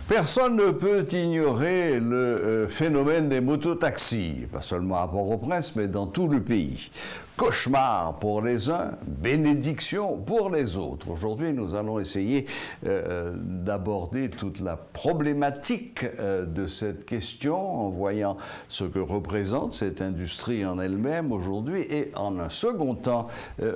Personne ne peut ignorer le phénomène des mototaxis, pas seulement à Port-au-Prince, mais dans tout le pays. Cauchemar pour les uns, bénédiction pour les autres. Aujourd'hui, nous allons essayer d'aborder toute la problématique de cette question en voyant ce que représente cette industrie en elle-même aujourd'hui et en un second temps,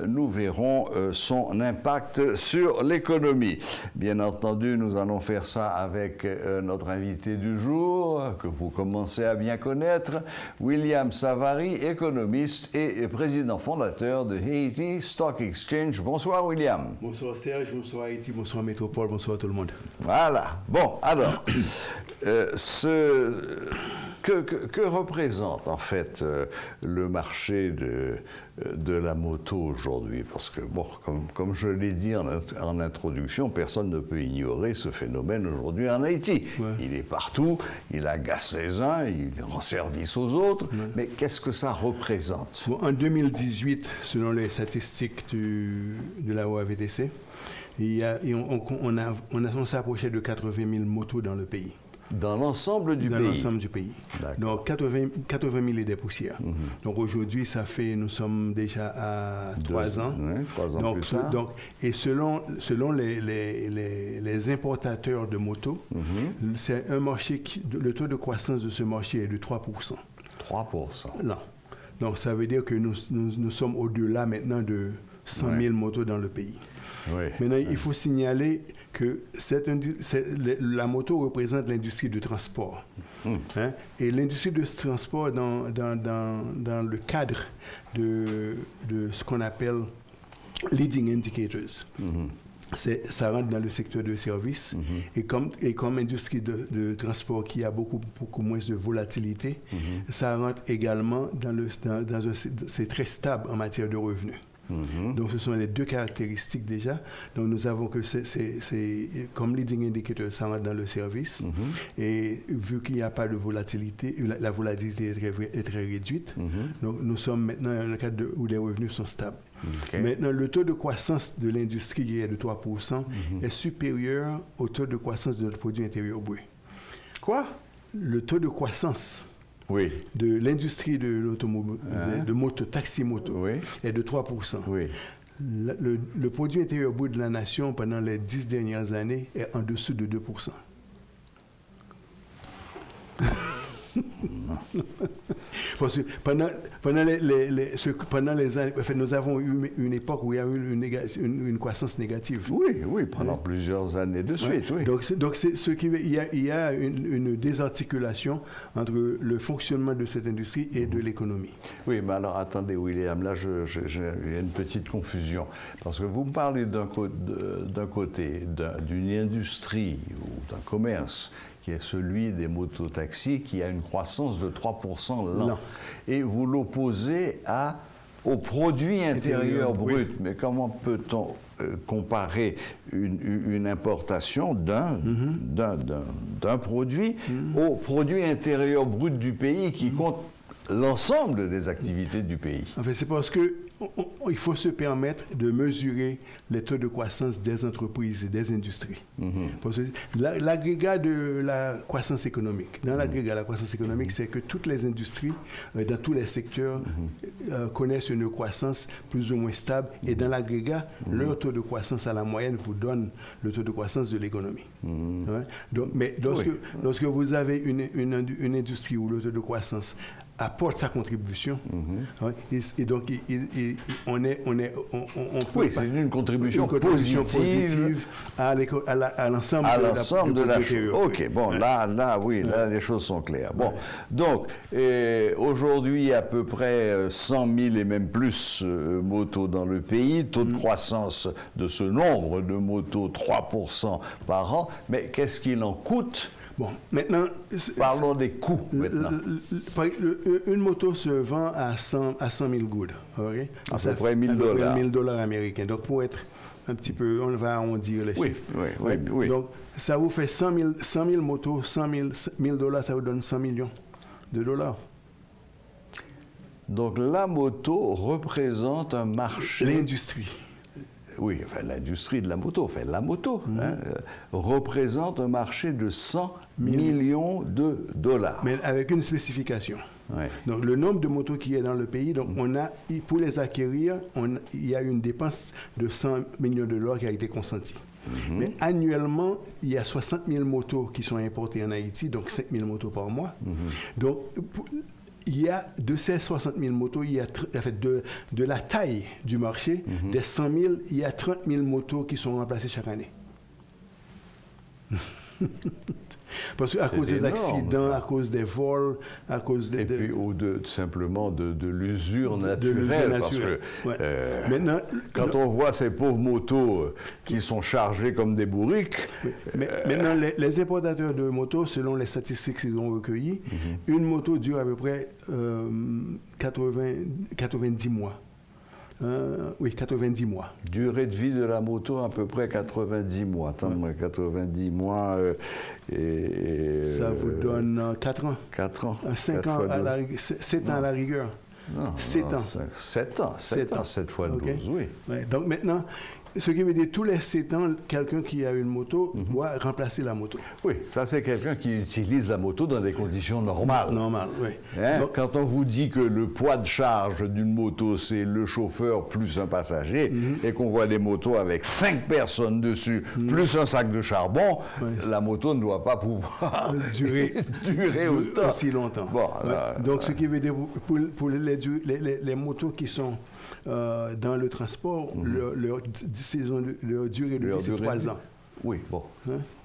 nous verrons son impact sur l'économie. Bien entendu, nous allons faire ça avec notre invité du jour, que vous commencez à bien connaître, William Savary, économiste et président fondateur de Haiti Stock Exchange. Bonsoir William. Bonsoir Serge, bonsoir Haiti, bonsoir Métropole, bonsoir tout le monde. Voilà. Bon, alors, que représente en fait le marché de la moto aujourd'hui? Parce que, bon, comme je l'ai dit en introduction, personne ne peut ignorer ce phénomène aujourd'hui en Haïti. Ouais. Il est partout, il agace les uns, il rend service aux autres, ouais. Mais qu'est-ce que ça représente? Bon, en 2018, selon les statistiques de la OAVTC, on s'approchait de 80 000 motos dans le pays. Dans l'ensemble du pays? Dans l'ensemble du pays. Donc 80 000 et des poussières. Mm-hmm. Donc aujourd'hui, nous sommes déjà à 3 ans. Oui, 3 ans plus tard. Et selon les importateurs de motos, mm-hmm. C'est un marché le taux de croissance de ce marché est de 3%. 3%? Non. Donc ça veut dire que nous sommes au-delà maintenant de 100 000 motos dans le pays. Oui. Maintenant, il faut signaler que la moto représente l'industrie du transport. Hein? Et l'industrie du transport dans le cadre de ce qu'on appelle leading indicators. Ça rentre dans le secteur de services et comme industrie de transport qui a beaucoup moins de volatilité, ça rentre également c'est très stable en matière de revenus. Donc ce sont les deux caractéristiques déjà. Donc nous avons que c'est comme leading indicator, ça rentre dans le service et vu qu'il n'y a pas de volatilité, la volatilité est très réduite. Donc nous sommes maintenant dans un cadre où les revenus sont stables. Okay. Maintenant, le taux de croissance de l'industrie qui est de 3% est supérieur au taux de croissance de notre produit intérieur brut. Quoi? Le taux de croissance de l'industrie de l'automobile, de moto, taxi-moto, est de 3%. Oui. Le produit intérieur brut de la nation pendant les 10 dernières années est en dessous de 2%. Parce que pendant les années, en fait, nous avons eu une époque où il y a eu une croissance négative. Oui, pendant plusieurs années de suite. Oui. Donc il y a une désarticulation entre le fonctionnement de cette industrie et de l'économie. Oui, mais alors attendez, William, là j'ai une petite confusion. Parce que vous me parlez d'un côté d'une industrie ou d'un commerce qui est celui des mototaxis, qui a une croissance de 3% l'an. Non. Et vous l'opposez au produit intérieur brut. Mais comment peut-on comparer une importation d'un produit au produit intérieur brut du pays qui compte l'ensemble des activités du pays? En fait, c'est parce que il faut se permettre de mesurer les taux de croissance des entreprises et des industries. Parce que l'agrégat de la croissance économique, dans l'agrégat de la croissance économique, c'est que toutes les industries, dans tous les secteurs, connaissent une croissance plus ou moins stable. Et dans l'agrégat, leur taux de croissance à la moyenne vous donne le taux de croissance de l'économie. Mais lorsque vous avez une industrie où le taux de croissance apporte sa contribution, et donc on peut c'est une contribution positive à l'ensemble de la chose. Ok, bon, là, les choses sont claires. Bon, donc aujourd'hui à peu près 100 000 et même plus motos dans le pays, taux de croissance de ce nombre de motos 3% par an, mais qu'est-ce qu'il en coûte? Bon, maintenant... Parlons des coûts, maintenant. Une moto se vend à 100 000 goudes. Okay? À peu près $1 000. $1 américains. Donc, pour être un petit peu... On va arrondir les chiffres. Oui. Donc, ça vous fait 100 000 motos, $100 000, ça vous donne 100 millions de dollars. Donc, la moto représente un marché... L'industrie. oui, enfin, l'industrie de la moto, enfin, la moto, représente un marché de 100 millions de dollars. Mais avec une spécification. Ouais. Donc, le nombre de motos qui est dans le pays, donc pour les acquérir, il y a une dépense de 100 millions de dollars qui a été consentie. Mais annuellement, il y a 60 000 motos qui sont importées en Haïti, donc 5 000 motos par mois. Donc, il y a de ces 60 000 motos, il y a de la taille du marché, des 100 000, il y a 30 000 motos qui sont remplacées chaque année. Parce qu'à cause des accidents, à cause des vols, à cause et puis simplement de l'usure naturelle. Parce que maintenant, quand on voit ces pauvres motos qui sont chargées comme des bourriques... Maintenant, les importateurs de motos, selon les statistiques qu'ils ont recueillies, une moto dure à peu près 90 mois. Oui, 90 mois. Durée de vie de la moto, à peu près 90 mois. Attends, 90 mois ça vous donne 4 ans. 4 ans. 5 ans, 7 ans à la rigueur. Non, 7 ans. 7 ans. 7 fois 12, oui. Ouais, donc maintenant, ce qui veut dire tous les 7 ans, quelqu'un qui a une moto doit remplacer la moto. Oui, ça c'est quelqu'un qui utilise la moto dans des conditions normales. Normales, oui. Hein? Donc, quand on vous dit que le poids de charge d'une moto, c'est le chauffeur plus un passager, et qu'on voit des motos avec 5 personnes dessus, plus un sac de charbon, la moto ne doit pas pouvoir durer autant. Aussi longtemps. Bon, là, donc, ce qui veut dire pour les motos qui sont dans le transport, leur durée de vie, c'est 3 ans. Oui, bon,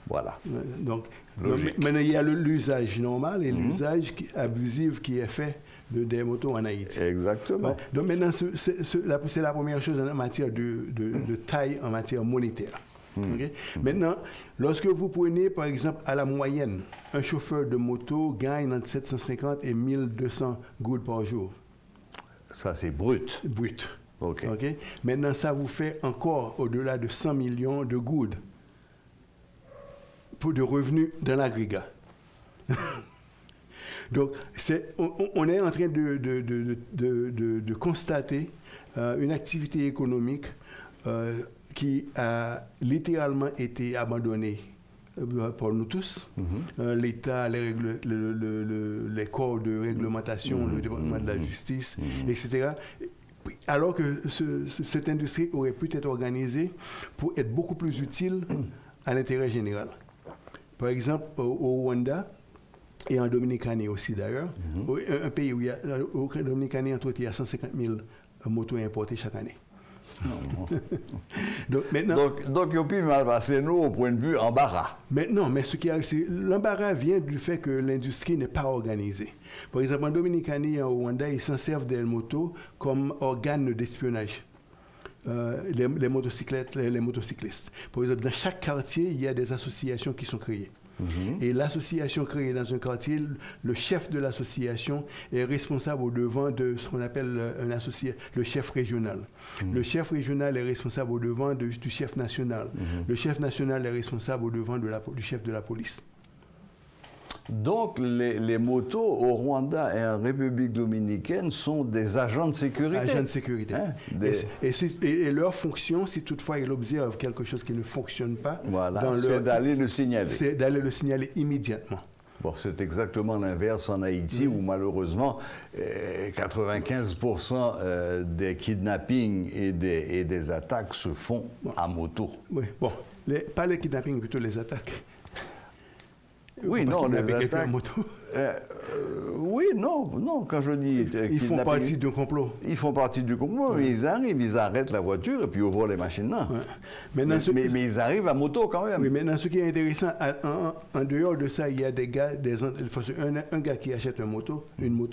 voilà. Donc, maintenant, il y a l'usage normal et l'usage abusif qui est fait des motos en Haïti. Exactement. Donc, maintenant, c'est la première chose en matière de taille, en matière monétaire. Okay? Maintenant, lorsque vous prenez, par exemple, à la moyenne, un chauffeur de moto gagne entre 750 et 1200 gouttes par jour. Ça, c'est brut. Brut. OK. Maintenant, ça vous fait encore au-delà de 100 millions de gouttes de revenus dans l'agrégat. Donc, on est en train de constater une activité économique qui a littéralement été abandonnée pour nous tous. L'État, les corps de réglementation, le département de la justice, etc. Alors que cette industrie aurait pu être organisée pour être beaucoup plus utile à l'intérêt général. Par exemple, au Rwanda, et en Dominicanie aussi d'ailleurs, un pays où il y a, au Dominicanie, entre autres, il y a 150 000 motos importées chaque année. Donc, il y a plus mal passé nous au point de vue embarras. Maintenant, mais ce qui arrive, c'est l'embarras vient du fait que l'industrie n'est pas organisée. Par exemple, en Dominicanie et en Rwanda, ils s'en servent des motos comme organes d'espionnage. Les motocyclettes, les motocyclistes. Par exemple, dans chaque quartier, il y a des associations qui sont créées. Et l'association créée dans un quartier, le chef de l'association est responsable au devant de ce qu'on appelle le chef régional. Le chef régional est responsable au devant du chef national. Le chef national est responsable au devant du chef de la police. Donc, les motos au Rwanda et en République dominicaine sont des agents de sécurité. Agents de sécurité. Hein? Et leur fonction, si toutefois ils observent quelque chose qui ne fonctionne pas, c'est d'aller le signaler. C'est d'aller le signaler immédiatement. Bon, c'est exactement l'inverse en Haïti, où malheureusement, 95% des kidnappings et des attaques se font à moto. Oui, bon, pas les kidnappings, plutôt les attaques. Oui, non, les attaques. Oui, non, quand je dis. Ils font partie du complot. Ils font partie du complot, mais ils arrivent, ils arrêtent la voiture et puis ils ouvrent les machines là. Mais ils arrivent à moto quand même. Oui, maintenant, ce qui est intéressant, en dehors de ça, il y a des gars, un gars qui achète une moto,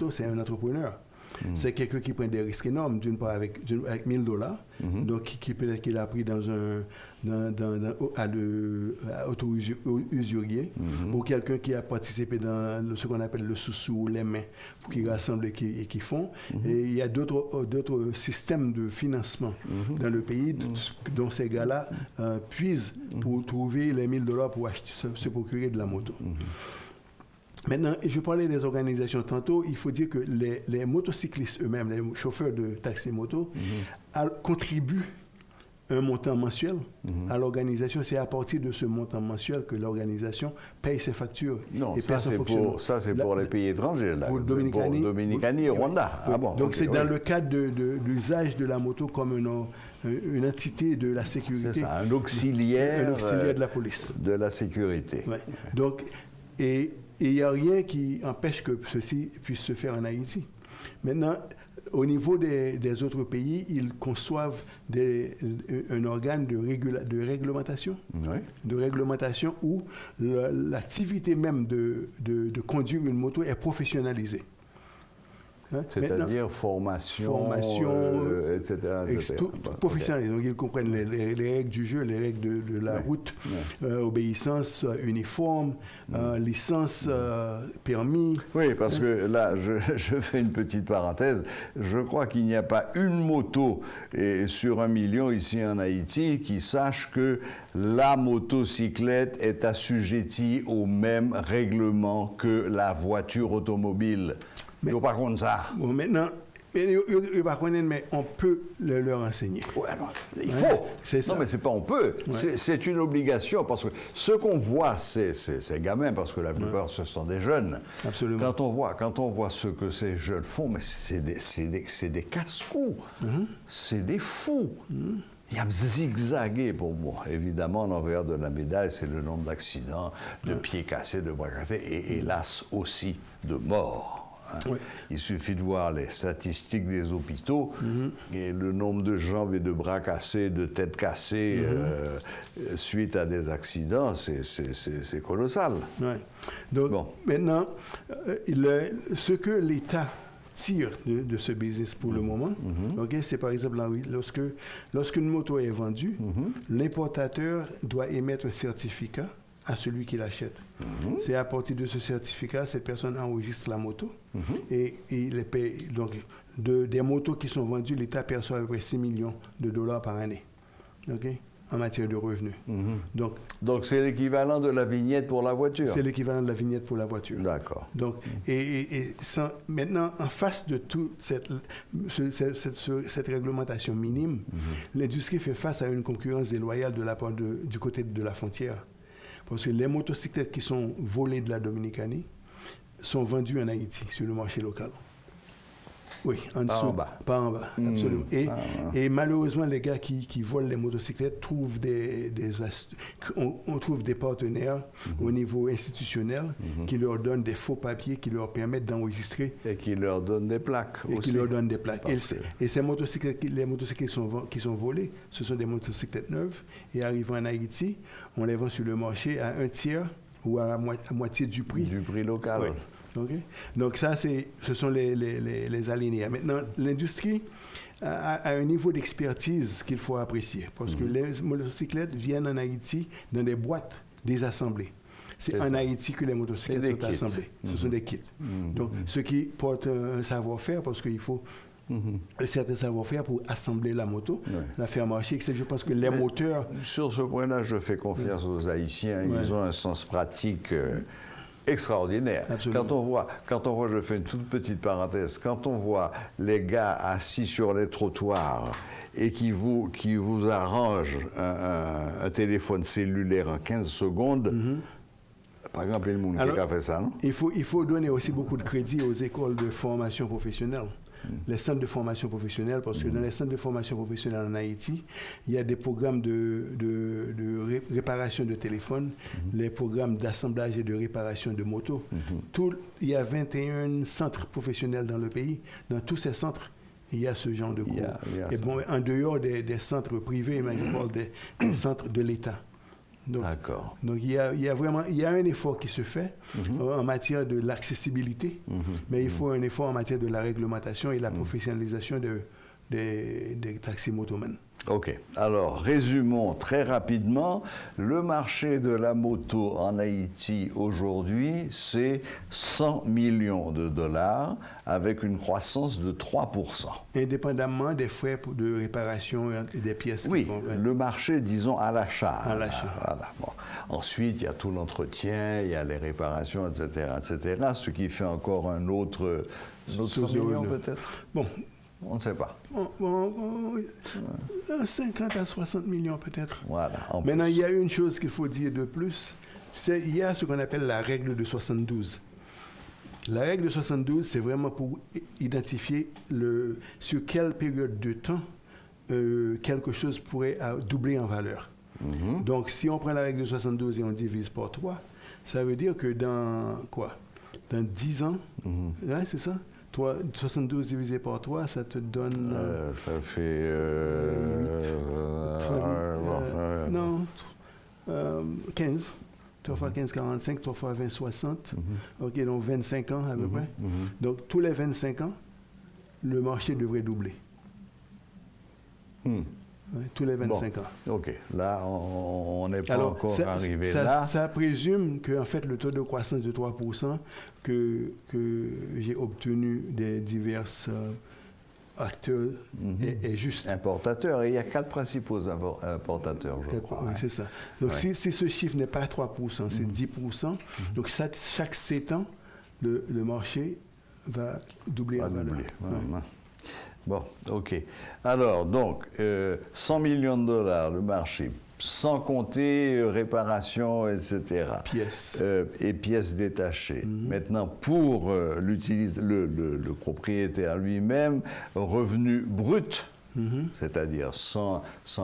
c'est un entrepreneur. C'est quelqu'un qui prend des risques énormes, d'une part avec $1,000, donc qui peut-être qu'il a pris dans auto-usurier, ou quelqu'un qui a participé dans ce qu'on appelle le sous-sous, les mains, pour qu'ils rassemblent et qui font. Et il y a d'autres systèmes de financement dans le pays dont ces gars-là puisent pour trouver les $1,000 pour se procurer de la moto. Maintenant, je parlais des organisations tantôt, il faut dire que les motocyclistes eux-mêmes, les chauffeurs de taxi-moto, contribuent un montant mensuel à l'organisation. C'est à partir de ce montant mensuel que l'organisation paye ses factures. Non, ça c'est pour les pays étrangers, là. Pour Dominicanie et Rwanda. Oui. Ah bon, donc c'est dans le cadre de l'usage de la moto comme une entité de la sécurité. C'est ça, un auxiliaire de la police. De la sécurité. Ouais. Donc, et il n'y a rien qui empêche que ceci puisse se faire en Haïti. Maintenant, au niveau des autres pays, ils conçoivent un organe de réglementation, de réglementation où l'activité même de conduire une moto est professionnalisée. Hein? C'est-à-dire formation etc. Professionnalisé. Donc, ils comprennent les règles du jeu, les règles de la route, obéissance, uniforme, licence, permis. Oui, parce que là, je fais une petite parenthèse. Je crois qu'il n'y a pas une moto sur 1 million ici en Haïti qui sache que la motocyclette est assujettie au même règlement que la voiture automobile. Ils ne pas contre ça. Bon, maintenant, ils ne pas connaître, mais on peut leur enseigner. Ouais, il faut. C'est ça. Non, mais c'est pas on peut. Ouais. C'est une obligation parce que ce qu'on voit, c'est ces gamins, parce que la plupart, ce sont des jeunes. Absolument. Quand on voit ce que ces jeunes font, mais c'est des casse-coups. C'est des fous. Il y a zigzagué pour moi. Évidemment, l'envers de la médaille, c'est le nombre d'accidents, de pieds cassés, de bras cassés, et hélas aussi de morts. Oui. Il suffit de voir les statistiques des hôpitaux et le nombre de jambes et de bras cassés, de têtes cassées suite à des accidents, c'est colossal. Oui. Donc maintenant, ce que l'État tire de ce business pour le moment, c'est par exemple lorsqu'une moto est vendue, l'importateur doit émettre un certificat à celui qui l'achète. C'est à partir de ce certificat, cette personne enregistre la moto et il paye. Donc, des motos qui sont vendues, l'État perçoit à peu près 6 millions de dollars par année, en matière de revenus. Donc, c'est l'équivalent de la vignette pour la voiture? C'est l'équivalent de la vignette pour la voiture. D'accord. Donc, maintenant, en face de toute cette réglementation minime, l'industrie fait face à une concurrence déloyale de la part du côté de la frontière. Parce que les motocyclettes qui sont volées de la Dominicanie sont vendues en Haïti, sur le marché local. Oui, en dessous. Pas en bas, absolument. Et malheureusement, les gars qui volent les motocyclettes trouvent on trouve des partenaires au niveau institutionnel qui leur donnent des faux papiers qui leur permettent d'enregistrer. Et qui leur donnent des plaques aussi. Et ces motocyclettes, les motocyclettes qui sont volées, ce sont des motocyclettes neuves. Et arrivant en Haïti, on les vend sur le marché à 1/3 ou à moitié du prix. Du prix local. Oui. Okay. Donc ça, ce sont les alinéas. Maintenant, l'industrie a un niveau d'expertise qu'il faut apprécier parce que les motocyclettes viennent en Haïti dans des boîtes désassemblées. C'est en Haïti que les motocyclettes sont assemblées. Ce sont des kits. Donc, ce qui porte un savoir-faire parce qu'il faut un certain savoir-faire pour assembler la moto, la faire marcher. Je pense que les moteurs... Sur ce point-là, je fais confiance aux Haïtiens. Ils ont un sens pratique... extraordinaire. Quand on voit, je fais une toute petite parenthèse, quand on voit les gars assis sur les trottoirs et qui vous arrangent un téléphone cellulaire en 15 secondes, par exemple, il y a qui a fait ça, non? Il faut donner aussi beaucoup de crédit aux écoles de formation professionnelle. Les centres de formation professionnelle, parce que dans les centres de formation professionnelle en Haïti, il y a des programmes de réparation de téléphones, les programmes d'assemblage et de réparation de motos. Il y a 21 centres professionnels dans le pays. Dans tous ces centres, il y a ce genre de cours. Et bon, en dehors des centres privés, mais je parle des centres de l'État. D'accord. Donc il y a un effort qui se fait en matière de l'accessibilité, mais il faut un effort en matière de la réglementation et la professionnalisation des taxis-motomens. OK. Alors, résumons très rapidement. Le marché de la moto en Haïti aujourd'hui, c'est 100 millions de dollars avec une croissance de 3%. Indépendamment des frais de réparation et des pièces. Oui, le marché, disons, à l'achat. À l'achat. Voilà. Bon. Ensuite, il y a tout l'entretien, il y a les réparations, etc., ce qui fait encore un autre 100 millions peut-être. Bon. On ne sait pas. 50 à 60 millions peut-être. Voilà. Maintenant, il y a une chose qu'il faut dire de plus. Il y a ce qu'on appelle la règle de 72. La règle de 72, c'est vraiment pour identifier sur quelle période de temps quelque chose pourrait doubler en valeur. Donc, si on prend la règle de 72 et on divise par 3, ça veut dire que dans 10 ans, ouais, c'est ça? 72 divisé par 3, ça te donne... ça fait... 15. 3 fois 15, 45, 3 fois 20, 60. OK, donc 25 ans à peu près. Donc, tous les 25 ans, le marché devrait doubler. Ouais, tous les 25 ans. OK. Là, on n'est pas encore arrivé là. Ça présume qu'en fait, le taux de croissance de 3% que j'ai obtenu des divers acteurs est juste. Importateurs. Et il y a 4 principaux importateurs, je crois. Oui, c'est ça. Donc, si ce chiffre n'est pas 3%, c'est 10%. Donc, chaque 7 ans, le marché va doubler en valeur. Bon, OK. Alors, donc, 100 millions de dollars, le marché, sans compter réparation, etc. Pièces. Et pièces détachées. Maintenant, pour le propriétaire lui-même, revenu brut, c'est-à-dire sans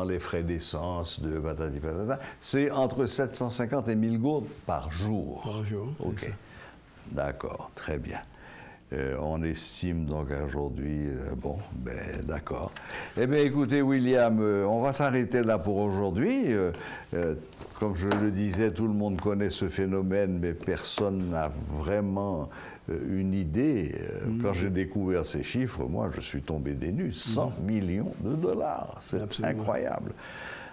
les frais d'essence, de patati patata, c'est entre 750 et 1000 gourdes par jour. Par jour. OK. D'accord, très bien. On estime donc aujourd'hui, d'accord. Eh bien, écoutez, William, on va s'arrêter là pour aujourd'hui. Comme je le disais, tout le monde connaît ce phénomène, mais personne n'a vraiment une idée. Quand j'ai découvert ces chiffres, moi, je suis tombé des nues. 100 millions de dollars, c'est incroyable.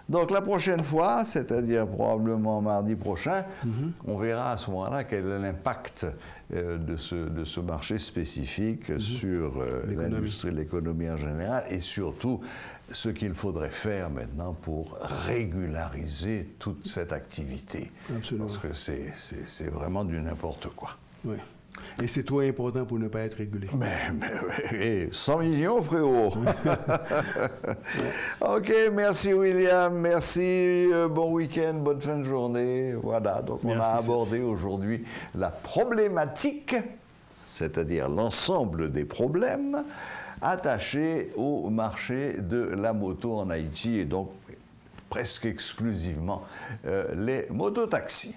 Donc la prochaine fois, c'est-à-dire probablement mardi prochain, on verra à ce moment-là quel est l'impact de ce marché spécifique sur l'industrie, l'économie en général, et surtout ce qu'il faudrait faire maintenant pour régulariser toute cette activité. Absolument. Parce que c'est vraiment du n'importe quoi. Oui. Et c'est trop important pour ne pas être régulé. Mais 100 millions, frérot. OK, merci William, merci, bon week-end, bonne fin de journée. Voilà, donc on a abordé aujourd'hui la problématique, c'est-à-dire l'ensemble des problèmes attachés au marché de la moto en Haïti et donc presque exclusivement les mototaxis.